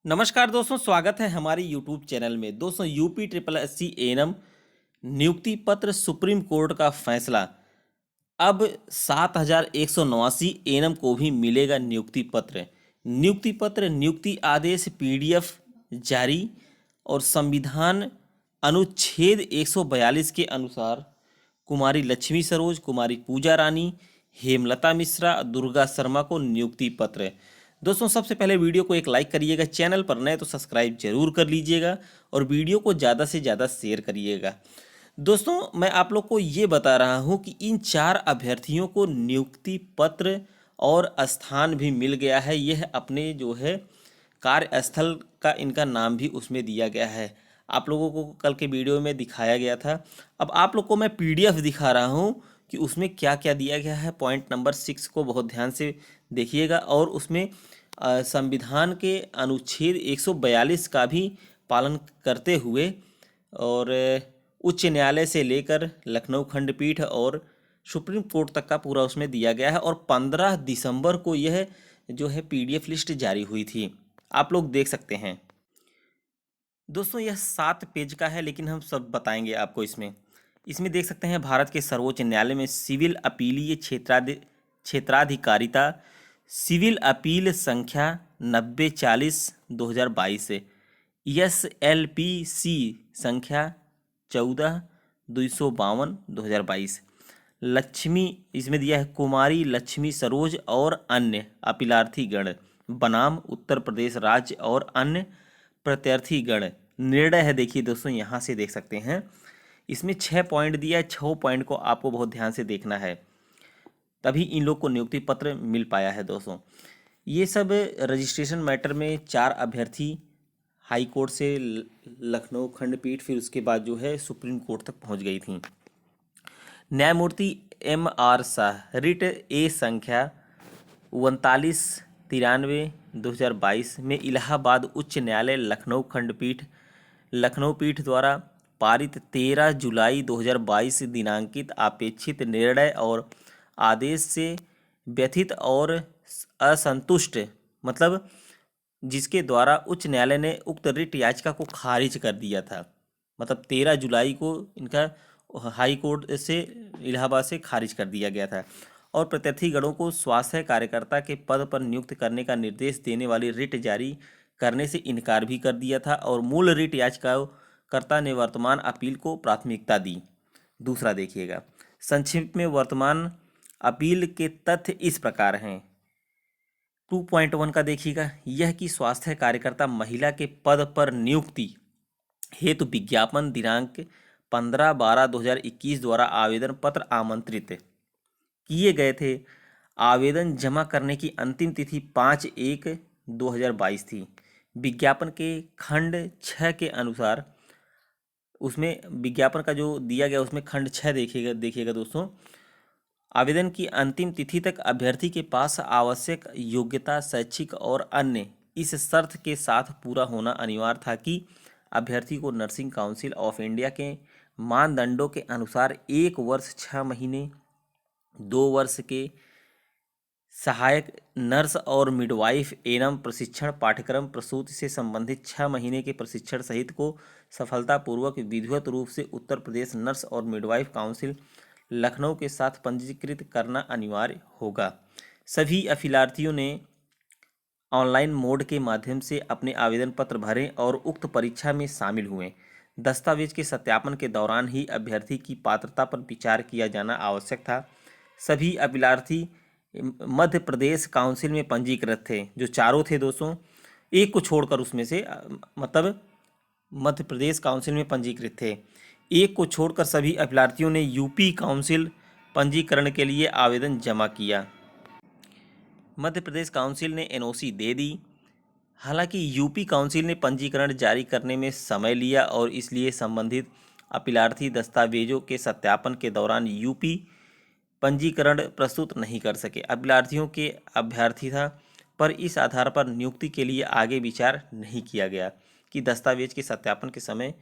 नमस्कार दोस्तों, स्वागत है हमारे यूट्यूब चैनल में। दोस्तों, UP triple S C ANM नियुक्ति पत्र सुप्रीम कोर्ट का फैसला। अब 7,189 एएनएम को भी मिलेगा नियुक्ति पत्र। नियुक्ति पत्र, नियुक्ति आदेश पीडीएफ जारी। और संविधान अनुच्छेद 142 के अनुसार कुमारी लक्ष्मी सरोज, कुमारी पूजा रानी, हेमलता मिश्रा, दुर्गा शर्मा को नियुक्ति पत्र। दोस्तों, सबसे पहले वीडियो को एक लाइक करिएगा, चैनल पर नए तो सब्सक्राइब जरूर कर लीजिएगा और वीडियो को ज़्यादा से ज़्यादा शेयर करिएगा। दोस्तों, मैं आप लोग को ये बता रहा हूँ कि इन 4 अभ्यर्थियों को नियुक्ति पत्र और स्थान भी मिल गया है। यह अपने जो है कार्यस्थल का इनका नाम भी उसमें दिया गया है। आप लोगों को कल के वीडियो में दिखाया गया था। अब आप लोग को मैं पीडीएफ दिखा रहा हूँ कि उसमें क्या क्या दिया गया है। पॉइंट नंबर 6 को बहुत ध्यान से देखिएगा और उसमें संविधान के अनुच्छेद 142 का भी पालन करते हुए और उच्च न्यायालय से लेकर लखनऊ खंडपीठ और सुप्रीम कोर्ट तक का पूरा उसमें दिया गया है। और 15 दिसंबर को यह जो है पीडीएफ लिस्ट जारी हुई थी, आप लोग देख सकते हैं। दोस्तों, यह 7 पेज का है, लेकिन हम सब बताएंगे आपको। इसमें देख सकते हैं भारत के सर्वोच्च न्यायालय में सिविल अपीलीय क्षेत्राधिकारिता सिविल अपील संख्या 9040/2022 SLPC संख्या 14/252/2022। लक्ष्मी, इसमें दिया है कुमारी लक्ष्मी सरोज और अन्य अपीलार्थीगण बनाम उत्तर प्रदेश राज्य और अन्य प्रत्यार्थीगण। निर्णय है, देखिए दोस्तों, यहाँ से देख सकते हैं। इसमें 6 पॉइंट दिया है। 6 पॉइंट को आपको बहुत ध्यान से देखना है, तभी इन लोग को नियुक्ति पत्र मिल पाया है। दोस्तों, ये सब रजिस्ट्रेशन मैटर में 4 अभ्यर्थी हाई कोर्ट से लखनऊ खंडपीठ, फिर उसके बाद जो है सुप्रीम कोर्ट तक पहुंच गई थी। न्यायमूर्ति MR शाह, रिट ए संख्या 3993/2022 में इलाहाबाद उच्च न्यायालय लखनऊ पीठ द्वारा पारित 13 जुलाई 2022 दिनांकित अपेक्षित निर्णय और आदेश से व्यथित और असंतुष्ट, मतलब जिसके द्वारा उच्च न्यायालय ने उक्त रिट याचिका को खारिज कर दिया था। मतलब 13 जुलाई को इनका हाई कोर्ट से इलाहाबाद से खारिज कर दिया गया था। और प्रत्यार्थीगणों को स्वास्थ्य कार्यकर्ता के पद पर नियुक्त करने का निर्देश देने वाली रिट जारी करने से इनकार भी कर दिया था और मूल रिट याचिकाकर्ता ने वर्तमान अपील को प्राथमिकता दी। दूसरा देखिएगा, संक्षिप्त में वर्तमान अपील के तथ्य इस प्रकार हैं। 2.1 का देखिएगा, यह कि स्वास्थ्य कार्यकर्ता महिला के पद पर नियुक्ति हेतु विज्ञापन दिनांक 15/12/2021 द्वारा आवेदन पत्र आमंत्रित किए गए थे। आवेदन जमा करने की अंतिम तिथि 5/1/2022 थी। विज्ञापन के खंड 6 के अनुसार, उसमें विज्ञापन का जो दिया गया उसमें खंड 6 देखिएगा दोस्तों, आवेदन की अंतिम तिथि तक अभ्यर्थी के पास आवश्यक योग्यता, शैक्षिक और अन्य इस शर्त के साथ पूरा होना अनिवार्य था कि अभ्यर्थी को नर्सिंग काउंसिल ऑफ इंडिया के मानदंडों के अनुसार 1 वर्ष 6 महीने, 2 वर्ष के सहायक नर्स और मिडवाइफ एवं प्रशिक्षण पाठ्यक्रम, प्रसूति से संबंधित 6 महीने के प्रशिक्षण सहित को सफलतापूर्वक विधिवत रूप से उत्तर प्रदेश नर्स और मिडवाइफ काउंसिल लखनऊ के साथ पंजीकृत करना अनिवार्य होगा। सभी अभ्यर्थियों ने ऑनलाइन मोड के माध्यम से अपने आवेदन पत्र भरें और उक्त परीक्षा में शामिल हुए। दस्तावेज के सत्यापन के दौरान ही अभ्यर्थी की पात्रता पर विचार किया जाना आवश्यक था। सभी अभ्यर्थी मध्य प्रदेश काउंसिल में पंजीकृत थे, जो चारों थे दोस्तों, एक को छोड़कर उसमें से, मतलब मध्य प्रदेश काउंसिल में पंजीकृत थे। एक को छोड़कर सभी अभ्यर्थियों ने यूपी काउंसिल पंजीकरण के लिए आवेदन जमा किया। मध्य प्रदेश काउंसिल ने NOC दे दी। हालांकि यूपी काउंसिल ने पंजीकरण जारी करने में समय लिया और इसलिए संबंधित अभ्यर्थी दस्तावेजों के सत्यापन के दौरान यूपी पंजीकरण प्रस्तुत नहीं कर सके। अभ्यर्थियों के अभ्यर्थिता पर इस आधार पर नियुक्ति के लिए आगे विचार नहीं किया गया कि दस्तावेज के सत्यापन के समय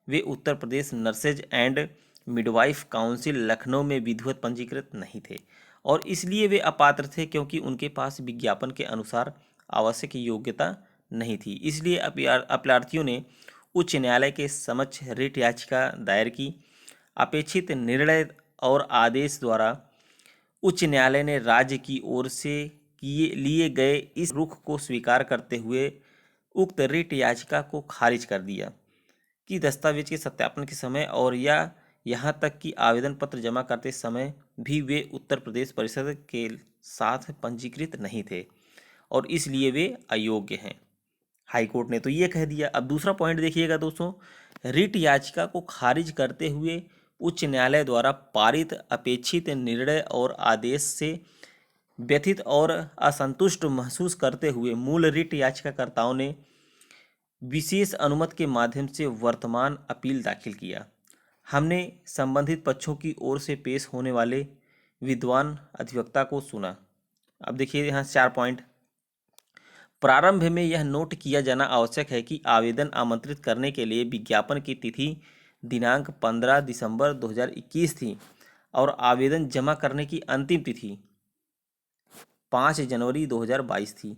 वे Uttar Pradesh nurses and midwife council Lucknow में विधिवत पंजीकृत नहीं थे और इसलिए वे अपात्र थे, क्योंकि उनके पास विज्ञापन के अनुसार आवश्यक योग्यता नहीं थी। इसलिए अपीलार्थियों ने उच्च न्यायालय के समक्ष रिट याचिका दायर की। अपेक्षित निर्णय और आदेश द्वारा उच्च न्यायालय ने राज्य की ओर से लिए गए इस रुख को स्वीकार करते हुए उक्त रिट याचिका को खारिज कर दिया कि दस्तावेज के सत्यापन के समय और या यहाँ तक कि आवेदन पत्र जमा करते समय भी वे उत्तर प्रदेश परिषद के साथ पंजीकृत नहीं थे और इसलिए वे अयोग्य हैं। हाईकोर्ट ने तो ये कह दिया। अब दूसरा पॉइंट देखिएगा दोस्तों, रिट याचिका को खारिज करते हुए उच्च न्यायालय द्वारा पारित अपेक्षित निर्णय और आदेश से व्यथित और असंतुष्ट महसूस करते हुए मूल रिट याचिकाकर्ताओं ने विशेष अनुमति के माध्यम से वर्तमान अपील दाखिल किया। हमने संबंधित पक्षों की ओर से पेश होने वाले विद्वान अधिवक्ता को सुना। अब देखिए यहाँ 4 पॉइंट। प्रारंभ में यह नोट किया जाना आवश्यक है कि आवेदन आमंत्रित करने के लिए विज्ञापन की तिथि दिनांक 15 दिसंबर 2021 थी और आवेदन जमा करने की अंतिम तिथि 5 जनवरी 2022 थी।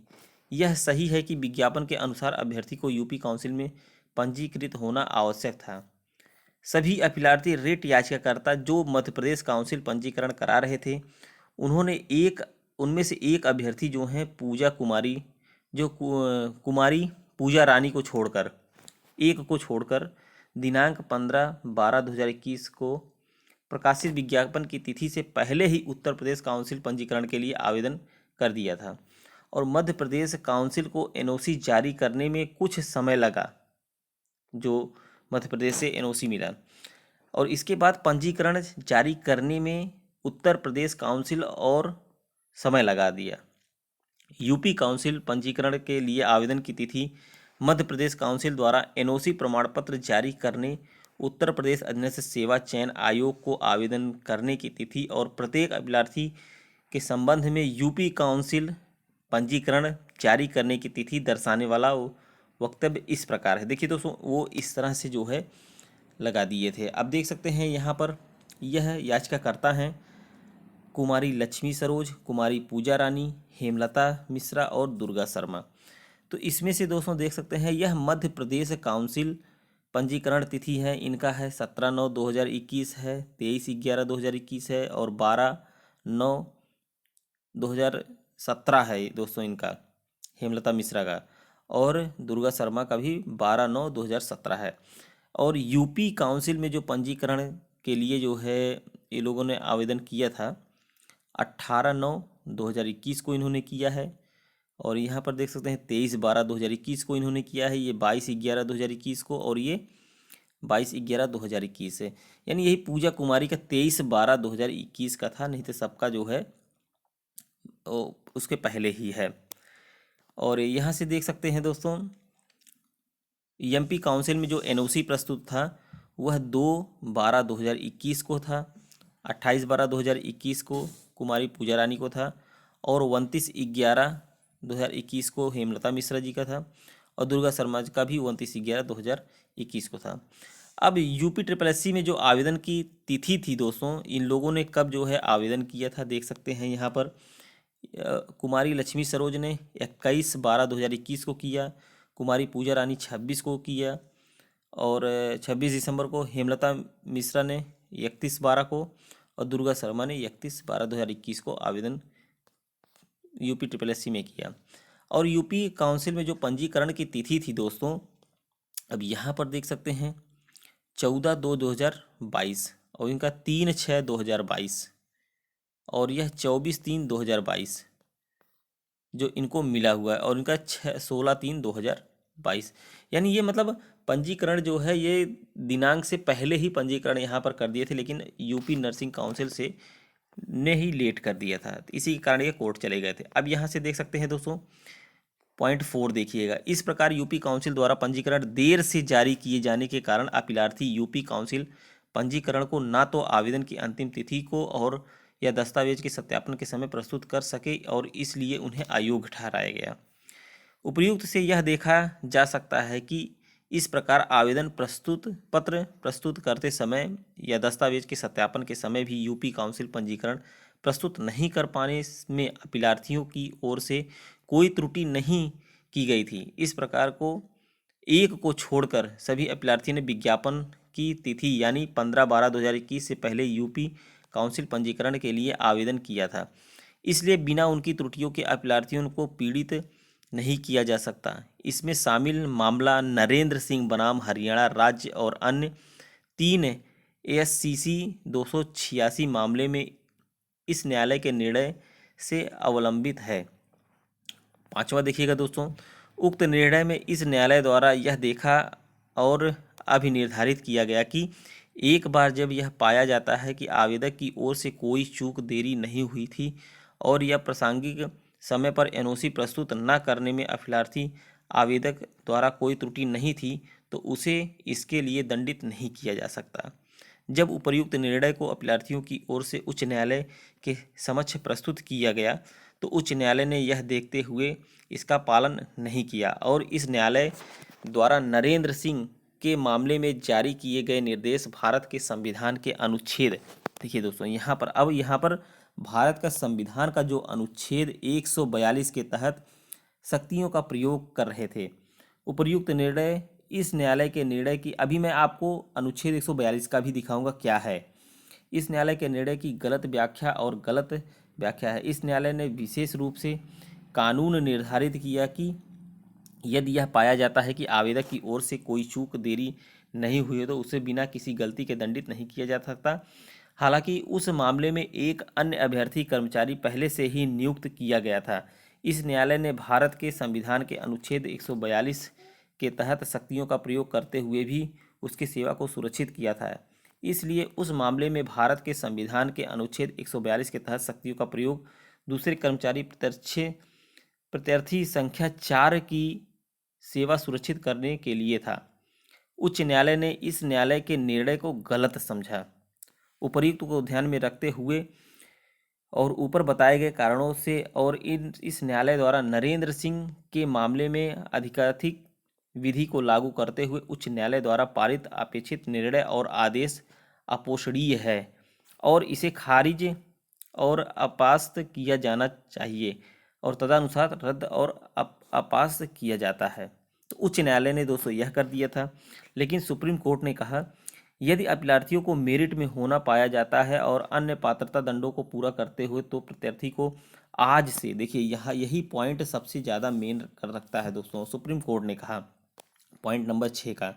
यह सही है कि विज्ञापन के अनुसार अभ्यर्थी को यूपी काउंसिल में पंजीकृत होना आवश्यक था। सभी अपीलार्थी रिट याचिकाकर्ता जो मध्य प्रदेश काउंसिल पंजीकरण करा रहे थे, उनमें से एक अभ्यर्थी जो हैं पूजा कुमारी, जो कुमारी पूजा रानी को छोड़कर दिनांक 15/12/2021 को प्रकाशित विज्ञापन की तिथि से पहले ही उत्तर प्रदेश काउंसिल पंजीकरण के लिए आवेदन कर दिया था और मध्य प्रदेश काउंसिल को एनओसी जारी करने में कुछ समय लगा, जो मध्य प्रदेश से एनओसी मिला, और इसके बाद पंजीकरण जारी करने में उत्तर प्रदेश काउंसिल और समय लगा दिया। यूपी काउंसिल पंजीकरण के लिए आवेदन की तिथि मध्य प्रदेश काउंसिल द्वारा एनओसी प्रमाण पत्र जारी करने, उत्तर प्रदेश अधीनस्थ सेवा चयन आयोग को आवेदन करने की तिथि और प्रत्येक अभ्यर्थी के संबंध में यूपी काउंसिल पंजीकरण जारी करने की तिथि दर्शाने वाला वक्तव्य इस प्रकार है। देखिए दोस्तों, वो इस तरह से जो है लगा दिए थे। अब देख सकते हैं यहाँ पर यह याचिकाकर्ता हैं कुमारी लक्ष्मी सरोज, कुमारी पूजा रानी, हेमलता मिश्रा और दुर्गा शर्मा। तो इसमें से दोस्तों देख सकते हैं यह मध्य प्रदेश काउंसिल पंजीकरण तिथि है, इनका है 17/9/2021 है, 23/11/2021 है और 12/9/2017 है दोस्तों इनका, हेमलता मिश्रा का, और दुर्गा शर्मा का भी 12/9/2017 है। और यूपी काउंसिल में जो पंजीकरण के लिए जो है ये लोगों ने आवेदन किया था 18/9/2021 को इन्होंने किया है, और यहाँ पर देख सकते हैं 23/12/2021 को इन्होंने किया है, ये 22/11/2021 को, और ये 22/11/2021 है। यानी यही पूजा कुमारी का 23/12/2021 का था, नहीं तो सबका जो है वो उसके पहले ही है। और यहाँ से देख सकते हैं दोस्तों एमपी काउंसिल में जो एनओसी प्रस्तुत था वह 2/12/2021 को था, 28/12/2021 को कुमारी पूजा रानी को था, और 29/11/2021 को हेमलता मिश्रा जी का था, और दुर्गा शर्मा का भी 29/11/2021 को था। अब यूपी SSS में जो आवेदन की तिथि थी दोस्तों, इन लोगों ने कब जो है आवेदन किया था देख सकते हैं यहाँ पर। कुमारी लक्ष्मी सरोज ने 21/12/2021 को किया, कुमारी पूजा रानी 26 को किया, और 26 दिसंबर को हेमलता मिश्रा ने 31/12 को, और दुर्गा शर्मा ने 31/12/2021 को आवेदन यूपी SSS में किया। और यूपी काउंसिल में जो पंजीकरण की तिथि थी दोस्तों, अब यहाँ पर देख सकते हैं 14/2/2022, और इनका 3/6/2022, और यह 24/3/2022 जो इनको मिला हुआ है, और इनका 16/3/2022। यानी ये मतलब पंजीकरण जो है ये दिनांक से पहले ही पंजीकरण यहाँ पर कर दिए थे, लेकिन यूपी नर्सिंग काउंसिल से ने ही लेट कर दिया था, तो इसी के कारण ये कोर्ट चले गए थे। अब यहाँ से देख सकते हैं दोस्तों पॉइंट 4 देखिएगा, इस प्रकार यूपी काउंसिल द्वारा पंजीकरण देर से जारी किए जाने के कारण अपीलार्थी यूपी काउंसिल पंजीकरण को ना तो आवेदन की अंतिम तिथि को और या दस्तावेज के सत्यापन के समय प्रस्तुत कर सके, और इसलिए उन्हें अयोग्य ठहराया गया। उपर्युक्त से यह देखा जा सकता है कि इस प्रकार आवेदन पत्र प्रस्तुत करते समय या दस्तावेज के सत्यापन के समय भी यूपी काउंसिल पंजीकरण प्रस्तुत नहीं कर पाने में अपीलार्थियों की ओर से कोई त्रुटि नहीं की गई थी। इस प्रकार को एक को छोड़कर सभी अभ्यर्थियों ने विज्ञापन की तिथि यानी 15/12/2021 से पहले यूपी काउंसिल पंजीकरण के लिए आवेदन किया था। इसलिए बिना उनकी त्रुटियों के अभ्यर्थियों को पीड़ित नहीं किया जा सकता। इसमें शामिल मामला नरेंद्र सिंह बनाम हरियाणा राज्य और अन्य 3 ASCC 286 मामले में इस न्यायालय के निर्णय से अवलंबित है। पांचवा देखिएगा दोस्तों, उक्त निर्णय में इस न्यायालय द्वारा यह देखा और अभिनिर्धारित किया गया कि एक बार जब यह पाया जाता है कि आवेदक की ओर से कोई चूक देरी नहीं हुई थी और यह प्रासंगिक समय पर एनओसी प्रस्तुत न करने में अभ्यर्थी आवेदक द्वारा कोई त्रुटि नहीं थी, तो उसे इसके लिए दंडित नहीं किया जा सकता। जब उपर्युक्त निर्णय को अभ्यर्थियों की ओर से उच्च न्यायालय के समक्ष प्रस्तुत किया गया तो उच्च न्यायालय ने यह देखते हुए इसका पालन नहीं किया और इस न्यायालय द्वारा नरेंद्र सिंह के मामले में जारी किए गए निर्देश भारत के संविधान के अनुच्छेद, देखिए दोस्तों यहाँ पर भारत का संविधान का जो अनुच्छेद 142 के तहत शक्तियों का प्रयोग कर रहे थे। उपर्युक्त निर्णय इस न्यायालय के निर्णय की, अभी मैं आपको अनुच्छेद 142 का भी दिखाऊंगा क्या है। इस न्यायालय के निर्णय की गलत व्याख्या और गलत व्याख्या है। इस न्यायालय ने विशेष रूप से कानून निर्धारित किया कि यदि यह पाया जाता है कि आवेदक की ओर से कोई चूक देरी नहीं हुई है तो उसे बिना किसी गलती के दंडित नहीं किया जा सकता। हालांकि उस मामले में एक अन्य अभ्यर्थी कर्मचारी पहले से ही नियुक्त किया गया था। इस न्यायालय ने भारत के संविधान के अनुच्छेद 142 के तहत शक्तियों का प्रयोग करते हुए भी उसकी सेवा को सुरक्षित किया था। इसलिए उस मामले में भारत के संविधान के अनुच्छेद 142 के तहत शक्तियों का प्रयोग दूसरे कर्मचारी प्रत्यार्थी संख्या 4 की सेवा सुरक्षित करने के लिए था। उच्च न्यायालय ने इस न्यायालय के निर्णय को गलत समझा। उपर्युक्त को ध्यान में रखते हुए और ऊपर बताए गए कारणों से और इस न्यायालय द्वारा नरेंद्र सिंह के मामले में अधिकाधिक विधि को लागू करते हुए उच्च न्यायालय द्वारा पारित अपेक्षित निर्णय और आदेश अपोषणीय है और इसे खारिज और अपास्त किया जाना चाहिए और तदनुसार रद्द और अपास्त किया जाता है। तो उच्च न्यायालय ने दोस्तों यह कर दिया था। लेकिन सुप्रीम कोर्ट ने कहा यदि अभ्यर्थियों को मेरिट में होना पाया जाता है और अन्य पात्रता दंडों को पूरा करते हुए तो प्रत्यार्थी को आज से, देखिए यहाँ यही पॉइंट सबसे ज़्यादा मेन कर रखता है दोस्तों। सुप्रीम कोर्ट ने कहा पॉइंट नंबर 6 का,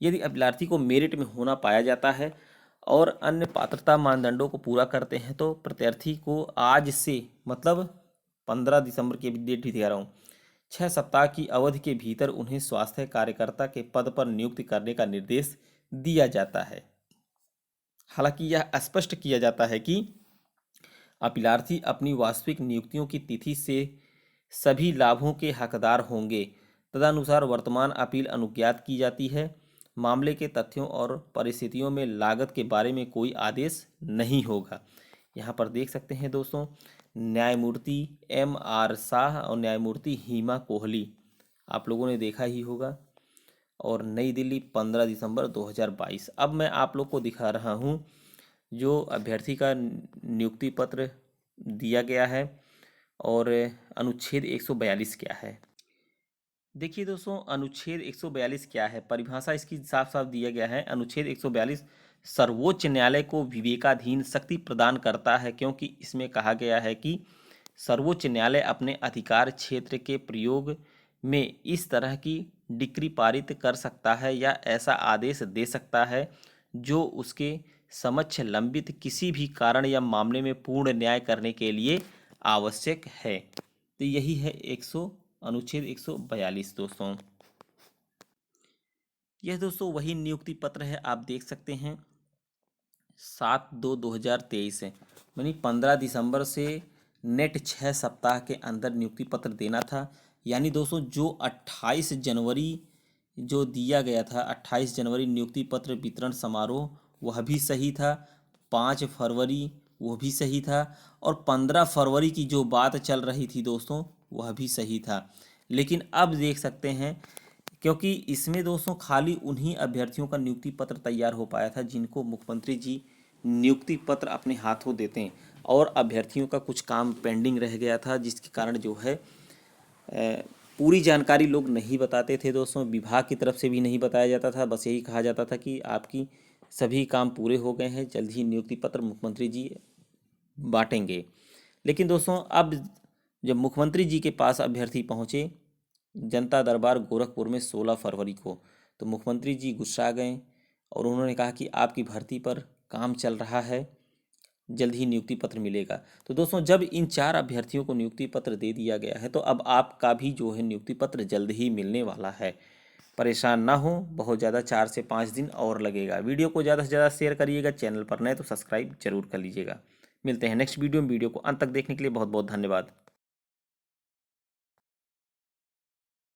यदि अभ्यर्थी को मेरिट में होना पाया जाता है और अन्य पात्रता मानदंडों को पूरा करते हैं तो प्रत्यार्थी को आज से, मतलब 15 दिसंबर की डेट भी दे रहा हूँ, 6 सप्ताह की अवधि के भीतर उन्हें स्वास्थ्य कार्यकर्ता के पद पर नियुक्त करने का निर्देश दिया जाता है। हालांकि यह स्पष्ट किया जाता है कि अभ्यर्थी अपनी वास्तविक नियुक्तियों की तिथि से सभी लाभों के हकदार होंगे। तदनुसार वर्तमान अपील अनुज्ञात की जाती है। मामले के तथ्यों और परिस्थितियों में लागत के बारे में कोई आदेश नहीं होगा। यहाँ पर देख सकते हैं दोस्तों, न्यायमूर्ति MR शाह और न्यायमूर्ति हिमा कोहली, आप लोगों ने देखा ही होगा। और नई दिल्ली 15 दिसंबर 2022। अब मैं आप लोग को दिखा रहा हूँ जो अभ्यर्थी का नियुक्ति पत्र दिया गया है और अनुच्छेद 142 क्या है। देखिए दोस्तों, अनुच्छेद 142 क्या है, परिभाषा इसकी साफ साफ दिया गया है। अनुच्छेद 142 सर्वोच्च न्यायालय को विवेकाधीन शक्ति प्रदान करता है, क्योंकि इसमें कहा गया है कि सर्वोच्च न्यायालय अपने अधिकार क्षेत्र के प्रयोग में इस तरह की डिक्री पारित कर सकता है या ऐसा आदेश दे सकता है जो उसके समक्ष लंबित किसी भी कारण या मामले में पूर्ण न्याय करने के लिए आवश्यक है। तो यही है अनुच्छेद 142 दोस्तों। यह दोस्तों वही नियुक्ति पत्र है, आप देख सकते हैं 7/2/2023 है, यानी 15 दिसंबर से नेट 6 सप्ताह के अंदर नियुक्ति पत्र देना था। यानी दोस्तों जो 28 जनवरी जो दिया गया था, 28 जनवरी नियुक्ति पत्र वितरण समारोह, वह भी सही था। 5 फरवरी वह भी सही था और 15 फरवरी की जो बात चल रही थी दोस्तों वह भी सही था। लेकिन अब देख सकते हैं, क्योंकि इसमें दोस्तों खाली उन्हीं अभ्यर्थियों का नियुक्ति पत्र तैयार हो पाया था जिनको मुख्यमंत्री जी नियुक्ति पत्र अपने हाथों देते हैं, और अभ्यर्थियों का कुछ काम पेंडिंग रह गया था जिसके कारण जो है पूरी जानकारी लोग नहीं बताते थे दोस्तों, विभाग की तरफ से भी नहीं बताया जाता था। बस यही कहा जाता था कि आपकी सभी काम पूरे हो गए हैं, जल्द ही नियुक्ति पत्र मुख्यमंत्री जी बांटेंगे। लेकिन दोस्तों अब जब मुख्यमंत्री जी के पास अभ्यर्थी पहुंचे जनता दरबार गोरखपुर में 16 फरवरी को, तो मुख्यमंत्री जी गुस्सा गए और उन्होंने कहा कि आपकी भर्ती पर काम चल रहा है, जल्द ही नियुक्ति पत्र मिलेगा। तो दोस्तों जब इन 4 अभ्यर्थियों को नियुक्ति पत्र दे दिया गया है, तो अब आपका भी जो है नियुक्ति पत्र जल्द ही मिलने वाला है। परेशान ना हो, बहुत ज़्यादा 4 से 5 दिन और लगेगा। वीडियो को ज़्यादा से ज़्यादा शेयर करिएगा, चैनल पर नए तो सब्सक्राइब जरूर कर लीजिएगा। मिलते हैं नेक्स्ट वीडियो में। वीडियो को अंत तक देखने के लिए बहुत बहुत धन्यवाद।